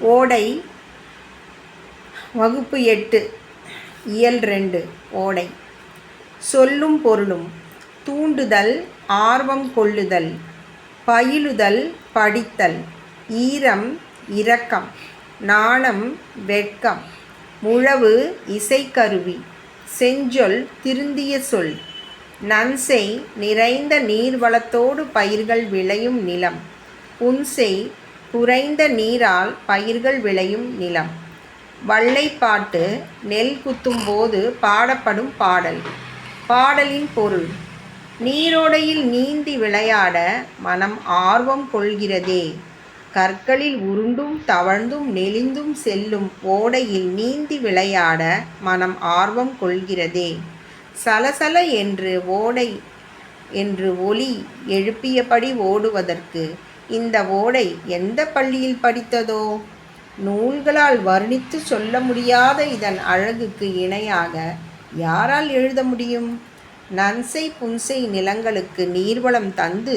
ஓடை வகுப்பு 8 இயல் 2 ஓடை. சொல்லும் பொருளும். தூண்டுதல், ஆர்வம் கொள்ளுதல், பயிலுதல், படித்தல், ஈரம், இரக்கம், நாணம், வெட்கம், முழவு, இசைக்கருவி, செஞ்சொல், திருந்திய சொல், நன்செய், நிறைந்த நீர்வளத்தோடு பயிர்கள் விளையும் நிலம், புன்செய், குறைந்த நீரால் பயிர்கள் விளையும் நிலம். வள்ளைப்பாட்டு, நெல் குத்தும் போது பாடப்படும் பாடல். பாடலின் பொருள். நீரோடையில் நீந்தி விளையாட மனம் ஆர்வம் கொள்கிறதே. கற்களில் உருண்டும் தவழ்ந்தும் நெளிந்தும் செல்லும் ஓடையில் நீந்தி விளையாட மனம் ஆர்வம் கொள்கிறதே. சலசல என்று ஓடை என்று ஒலி எழுப்பியபடி ஓடுவதற்கு இந்த ஓடை எந்த பள்ளியில் படித்ததோ? நூல்களால் வர்ணித்து சொல்ல முடியாத இதன் அழகுக்கு இணையாக யாரால் எழுத முடியும்? நன்செய் புன்செய் நிலங்களுக்கு நீர்வளம் தந்து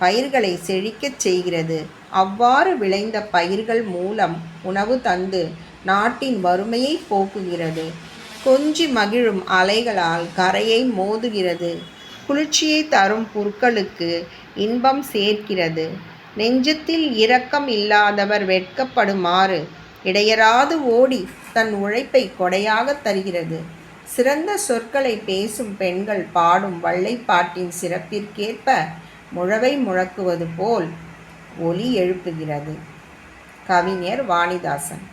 பயிர்களை செழிக்கச் செய்கிறது. அவ்வாறு விளைந்த பயிர்கள் மூலம் உணவு தந்து நாட்டின் வறுமையை போக்குகிறது. கொஞ்சி மகிழும் அலைகளால் கரையை மோதுகிறது. குளிர்ச்சியை தரும் புற்களுக்கு இன்பம் சேர்க்கிறது. நெஞ்சத்தில் இரக்கம் இல்லாதவர் வெட்கப்படுமாறு இடையராது ஓடி தன் உழைப்பை கொடையாக தருகிறது. சிறந்த சொற்களை பேசும் பெண்கள் பாடும் வள்ளைப்பாட்டின் சிறப்பிற்கேற்ப முழவை முழக்குவது போல் ஒலி எழுப்புகிறது. கவிஞர் வாணிதாசன்.